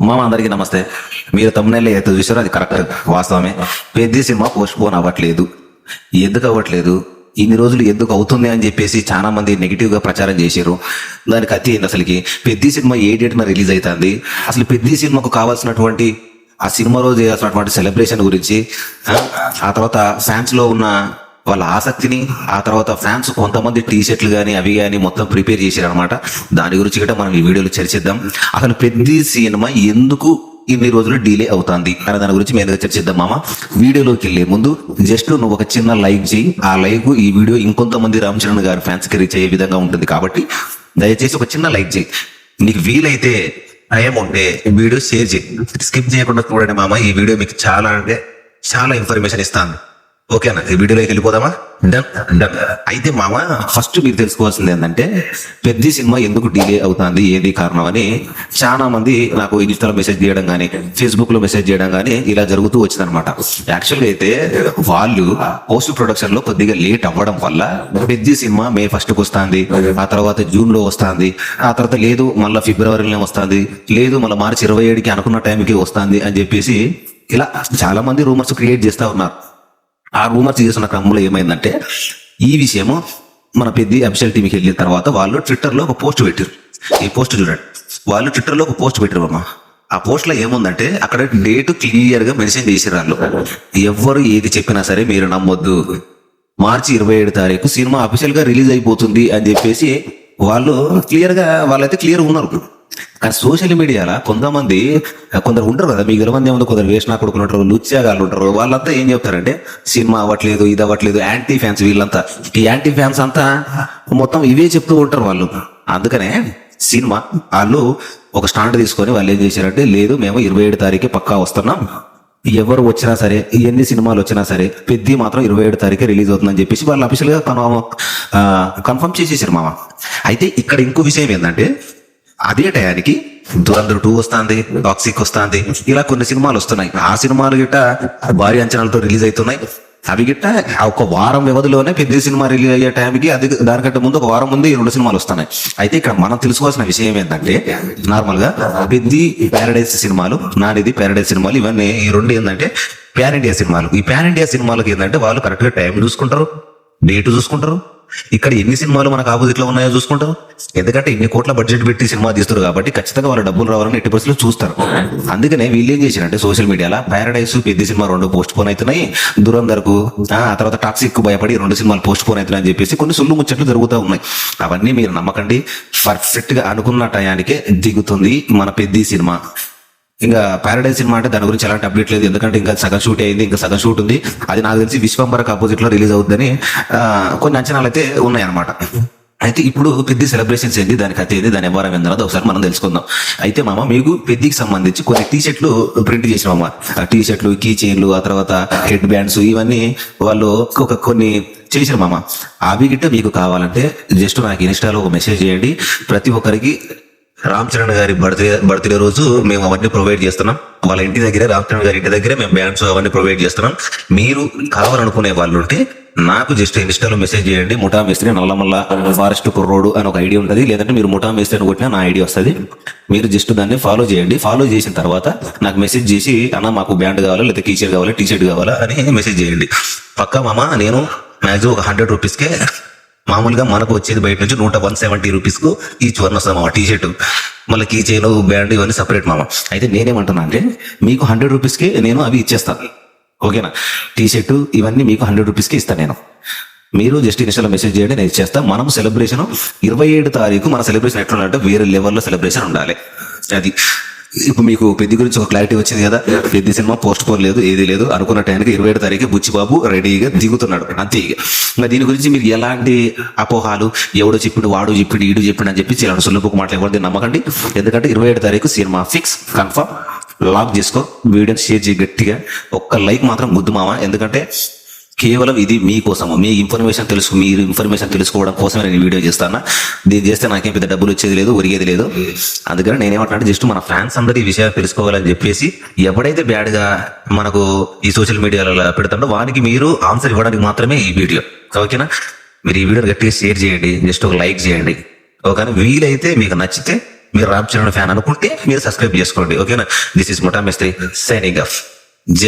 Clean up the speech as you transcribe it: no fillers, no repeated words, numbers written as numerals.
మామ అందరికీ నమస్తే. మీరు తమ్ముళ్ళు అయితే చూసారో అది కరెక్ట్, వాస్తవమే. పెద్ద సినిమా పోస్ట్ పోన్ అవ్వట్లేదు. ఎందుకు అవ్వట్లేదు, ఇన్ని రోజులు ఎందుకు అవుతుంది అని చెప్పేసి చాలా మంది నెగిటివ్ గా ప్రచారం చేశారు. దానికి అతి ఏంది, అసలుకి పెద్ద సినిమా ఏ డేట్ రిలీజ్ అవుతుంది, అసలు పెద్ద సినిమాకు కావాల్సినటువంటి ఆ సినిమా రోజు చేయాల్సినటువంటి సెలబ్రేషన్ గురించి, ఆ తర్వాత ఫ్యాన్స్ లో ఉన్న వాళ్ళ ఆసక్తిని, ఆ తర్వాత ఫ్యాన్స్ కొంతమంది టీ షర్ట్లు కానీ అవి కానీ మొత్తం ప్రిపేర్ చేశారు అనమాట. దాని గురించి కూడా మనం ఈ వీడియోలో చర్చిద్దాం. అసలు పెద్ద సినిమా ఎందుకు ఇన్ని రోజులు డిలే అవుతుంది అనే దాని గురించి మేము చర్చిద్దాం మామ. వీడియోలోకి వెళ్లే ముందు జస్ట్ నువ్వు ఒక చిన్న లైక్ చేయి. ఆ లైక్ ఈ వీడియో ఇంకొంతమంది రామ్ చరణ్ గారి ఫ్యాన్స్ కి రీచ్ అయ్యే విధంగా ఉంటుంది కాబట్టి దయచేసి ఒక చిన్న లైక్ చేయి. నీకు వీలైతే టైం ఉంటే వీడియో షేర్ చేయి, స్కిప్ చేయకుండా చూడండి మామ. ఈ వీడియో మీకు చాలా అంటే చాలా ఇన్ఫర్మేషన్ ఇస్తాను. ఓకేనా, ఈ వీడియోలోకి వెళ్ళిపోదామా? Done done. అయితే మామ, ఫస్ట్ మీరు తెలుసుకోవాల్సింది ఏంటంటే పెద్ద సినిమా ఎందుకు డిలే అవుతుంది, ఏది కారణం అని చాలా మంది నాకు ఇన్స్టాలో మెసేజ్ చేయడం కానీ ఫేస్బుక్ లో మెసేజ్ చేయడం కానీ ఇలా జరుగుతూ వచ్చిందనమాట. యాక్చువల్గా అయితే వాళ్ళు పోస్ట్ ప్రొడక్షన్ లో కొద్దిగా లేట్ అవ్వడం వల్ల పెద్ద సినిమా మే 1st వస్తుంది, ఆ తర్వాత జూన్ లో వస్తుంది, ఆ తర్వాత లేదు మళ్ళీ ఫిబ్రవరిలో వస్తుంది, లేదు మళ్ళీ మార్చి 27కి అనుకున్న టైంకి వస్తుంది అని చెప్పేసి ఇలా చాలా మంది రూమర్స్ క్రియేట్ చేస్తా ఉన్నారు. ఆ రూమర్స్ చేస్తున్న క్రమంలో ఏమైందంటే ఈ విషయము మన పెద్ద అఫీషియల్ టీంకి వెళ్ళిన తర్వాత వాళ్ళు ట్విట్టర్ లో ఒక పోస్ట్ పెట్టారు. ఈ పోస్ట్ చూడండి, వాళ్ళు ట్విట్టర్ లో ఒక పోస్ట్ పెట్టారు అమ్మా. ఆ పోస్ట్ లో ఏముందంటే అక్కడ డేట్ క్లియర్ గా మెన్షన్ చేసారు. వాళ్ళు ఎవరు ఏది చెప్పినా సరే మీరు నమ్మొద్దు, మార్చి 27 తారీఖు సినిమా అఫీషియల్ గా రిలీజ్ అయిపోతుంది అని చెప్పేసి వాళ్ళు వాళ్ళైతే క్లియర్ ఉన్నారు. కానీ సోషల్ మీడియాలో కొందరు ఉంటారు కదా, మీకు మంది ఏముందో, కొందరు వేషనా కొడుకున్నట్టు లుత్యాగాళ్ళు ఉంటారు. వాళ్ళంతా ఏం చెప్తారంటే సినిమా అవ్వట్లేదు, ఇది అవ్వట్లేదు, యాంటీ ఫ్యాన్స్. వీళ్ళంతా ఈ యాంటీ ఫ్యాన్స్ అంతా మొత్తం ఇవే చెప్తూ ఉంటారు వాళ్ళు. అందుకనే సినిమా వాళ్ళు ఒక స్టాండ్ తీసుకొని వాళ్ళు ఏం చేశారంటే, లేదు మేము 27 తారీఖే పక్కా వస్తున్నాం, ఎవరు వచ్చినా సరే, ఎన్ని సినిమాలు వచ్చినా సరే పెద్ద మాత్రం 27 తారీఖే రిలీజ్ అవుతుందని చెప్పేసి వాళ్ళు అఫీషియల్ గా కన్ఫర్మ్ చేసేసారు మామ. అయితే ఇక్కడ ఇంకో విషయం ఏంటంటే అదే టయానికి దురంధర్ 2 వస్తుంది, టాక్సిక్ వస్తుంది, ఇలా కొన్ని సినిమాలు వస్తున్నాయి. ఆ సినిమాలు గిట్ట భారీ అంచనాలతో రిలీజ్ అవుతున్నాయి. అవి గిట్ట ఒక వారం వ్యవధిలోనే పెద్ద సినిమా రిలీజ్ అయ్యే టైంకి అది దానికంటే ముందు ఒక వారం ముందు ఈ 2 సినిమాలు వస్తున్నాయి. అయితే ఇక్కడ మనం తెలుసుకోవాల్సిన విషయం ఏంటంటే నార్మల్ గా పెద్ద ప్యారడైజ్ సినిమాలు, నానిది ప్యారడైజ్ సినిమాలు, ఇవన్నీ ఈ 2 ఏంటంటే ప్యాన్ ఇండియా సినిమాలు. ఈ ప్యాన్ ఇండియా సినిమాలకి ఏంటంటే వాళ్ళు కరెక్ట్ గా టైం చూసుకుంటారు, డేట్ చూసుకుంటారు, ఇక్కడ ఎన్ని సినిమాలు మనకు ఆపోజిట్ లో ఉన్నాయో చూసుకుంటారు. ఎందుకంటే ఇన్ని కోట్ల బడ్జెట్ పెట్టి సినిమా తీస్తారు కాబట్టి ఖచ్చితంగా వాళ్ళు డబ్బులు రావాలని ఎట్టి పరిస్థితులు చూస్తారు. అందుకనే వీళ్ళు ఏం చేశారంటే సోషల్ మీడియాలో ప్యారడైస్ పెద్ద సినిమా 2 పోస్ట్ పోన్ అవుతున్నాయి, దురంధర్ కు ఆ తర్వాత టాక్సిక్ కు భయపడి 2 సినిమాలు పోస్ట్ పోన్ అవుతున్నాయి అని చెప్పేసి కొన్ని సుల్లు ముచ్చట్లు జరుగుతూ ఉన్నాయి. అవన్నీ మీరు నమ్మకండి. పర్ఫెక్ట్ గా అనుకున్న టయానికే దిగుతుంది మన పెద్ద సినిమా. ఇంకా ప్యారడైజ్ సినిమా అంటే దాని గురించి ఎలాంటి అప్డేట్ లేదు, ఎందుకంటే ఇంకా సగం షూట్ అయింది, ఇంకా సగం షూట్ ఉంది. అది నాకు తెలిసి విశ్వంబరకు ఆపోజిట్ లో రిలీజ్ అవుతుందని కొన్ని అంచనాలు అయితే ఉన్నాయన్నమాట. అయితే ఇప్పుడు పెద్ద సెలబ్రేషన్స్ ఏంటి, దానికి అతి ఏంది, దాని వ్యవహారం ఏంది ఒకసారి మనం తెలుసుకుందాం. అయితే మామ, మీకు పెద్దకి సంబంధించి కొన్ని టీ షర్ట్లు ప్రింట్ చేసినామమ్మ. టీ షర్ట్లు, కీ చైన్లు, ఆ తర్వాత హెడ్ బ్యాండ్స్, ఇవన్నీ వాళ్ళు కొన్ని చేసిన మామ. అవి గిట్ట మీకు కావాలంటే జస్ట్ నాకు ఇన్స్టాలో ఒక మెసేజ్ చేయండి. ప్రతి ఒక్కరికి రామ్ చరణ్ గారి బర్త్డే రోజు మేము అవన్నీ ప్రొవైడ్ చేస్తున్నాం. వాళ్ళ ఇంటి దగ్గరే, రామ్ చరణ్ గారి ఇంటి దగ్గరే మేము బ్యాండ్స్ అవన్నీ ప్రొవైడ్ చేస్తున్నాం. మీరు కావాలనుకునే వాళ్ళు ఉంటే నాకు జస్ట్ ఇన్స్టాలో మెసేజ్ చేయండి. ముఠా మేస్త్రి నల్లమల్ల ఫారెస్ట్ కుర్రోడు అని ఒక ఐడి ఉంటుంది, లేదంటే మీరు ముఠా మేస్త్రి అని కొట్టినా నా ఐడి వస్తుంది. మీరు జస్ట్ దాన్ని ఫాలో చేయండి. ఫాలో చేసిన తర్వాత నాకు మెసేజ్ చేసి అన్న మాకు బ్యాండ్ కావాలా, లేదా టీషర్ట్ కావాలా, టీషర్ట్ కావాలా అని మెసేజ్ చేయండి. పక్కా మామ, నేను మ్యాక్సిమం ఒక 100 రూపీస్కే, మామూలుగా మనకు వచ్చేది బయట నుంచి 170 రూపీస్ కు ఈచ్ వన్ వస్తుంది మామ. టీ షర్ట్, మళ్ళీ కీ చైన్, బ్యాండ్ ఇవన్నీ సపరేట్ మామ. అయితే నేనేమంటున్నా అంటే మీకు 100 రూపీస్కి నేను అవి ఇచ్చేస్తాను. ఓకేనా, టీ షర్ట్ ఇవన్నీ మీకు 100 రూపీస్కి ఇస్తాను నేను. మీరు జస్ట్ ఇన్స్టాలో మెసేజ్ చేయండి, నేను ఇచ్చేస్తాను. మనం సెలబ్రేషన్ 27 తారీఖు మన సెలబ్రేషన్ ఎట్లా ఉండాలంటే వేరే లెవెల్లో సెలబ్రేషన్ ఉండాలి. అది ఇప్పుడు మీకు పెద్ద గురించి ఒక క్లారిటీ వచ్చింది కదా. పెద్ద సినిమా పోస్ట్ పోన్ లేదు, ఏది లేదు, అనుకున్న టైంకి 27 తారీఖు బుచ్చిబాబు రెడీగా దిగుతున్నాడు అంతే. ఇంకా దీని గురించి మీరు ఎలాంటి అపోహాలు, ఎవడో చెప్పిండు, వాడు చెప్పిండు, ఈడు చెప్పిండు అని చెప్పి ఇలాంటి సులభకు మాట్లాడకూడదు, నమ్మకండి. ఎందుకంటే 27 తారీఖు సినిమా ఫిక్స్, కన్ఫర్మ్. లాక్ చేసుకో, వీడియోని షేర్ చేయి గట్టిగా. ఒక్క లైక్ మాత్రం గుద్దు మామ. ఎందుకంటే కేవలం ఇది మీకోసం, మీ ఇన్ఫర్మేషన్ తెలుసుకోవడం కోసమే నేను వీడియో చేస్తాను. దీన్ని చేస్తే నాకేం పెద్ద డబ్బులు వచ్చేది లేదు, ఒరిగేది లేదు. అందుకని నేనేమంటున్నా, జస్ట్ మన ఫ్యాన్స్ అందరూ ఈ విషయాలు తెలుసుకోవాలని చెప్పేసి ఎవడైతే బ్యాడ్ గా మనకు ఈ సోషల్ మీడియాలో పెడతాడో వానికి మీరు ఆన్సర్ ఇవ్వడానికి మాత్రమే ఈ వీడియో. ఓకేనా, మీరు ఈ వీడియో గట్టిగా షేర్ చేయండి, జస్ట్ ఒక లైక్ చేయండి. ఓకే, వీలైతే మీకు నచ్చితే మీరు రామ్ చరణ్ ఫ్యాన్ అనుకుంటే మీరు సబ్స్క్రైబ్ చేసుకోండి. ఓకేనా? దిస్ ఇస్ ముఠా మేస్త్రి సైనింగ్ ఆఫ్.